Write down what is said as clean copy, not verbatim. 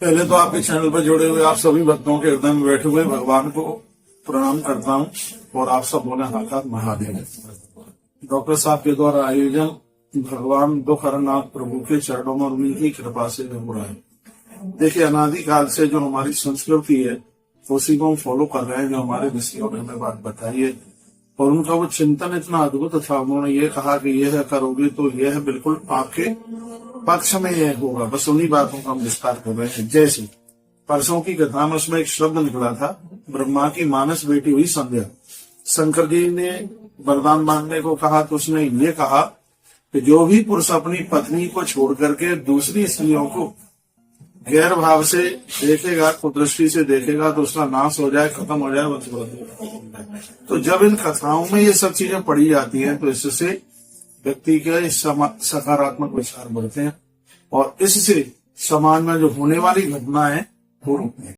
पहले तो आपके चैनल पर जुड़े हुए आप सभी भक्तों के हृदय में बैठे हुए भगवान को प्रणाम करता हूं और आप सब बोले हाथ महादेव। डॉक्टर साहब के द्वारा आयोजन भगवान दुखहरनाथ प्रभु के चरणों में उनकी कृपा से हो रहा है। देखिए, अनादिकाल से जो हमारी संस्कृति है उसी को हम फॉलो कर रहे हैं, जो हमारे ऋषियों ने हमें बात बताई है। और उनका वो चिंतन इतना अद्भुत था, उन्होंने ये कहा कि यह करोगे तो यह बिल्कुल आपके पक्ष में यह होगा। बस उन्हीं बातों का हम विस्तार कर रहे हैं। जैसे परसों की कथा में उसमें एक शब्द निकला था, ब्रह्मा की मानस बेटी हुई संध्या। शंकर जी ने वरदान मांगने को कहा तो उसने ये कहा कि जो भी पुरुष अपनी पत्नी को छोड़ करके दूसरी स्त्रियों को गैर भाव से देखेगा, कुदृष्टि से देखेगा तो उसका नाश हो जाए, खत्म हो जाए, वंश वृद्धि। तो जब इन कथाओं में ये सब चीजें पढ़ी जाती हैं तो इससे व्यक्ति के सकारात्मक विचार बढ़ते हैं और इससे समाज में जो होने वाली घटना है वो रुकती है।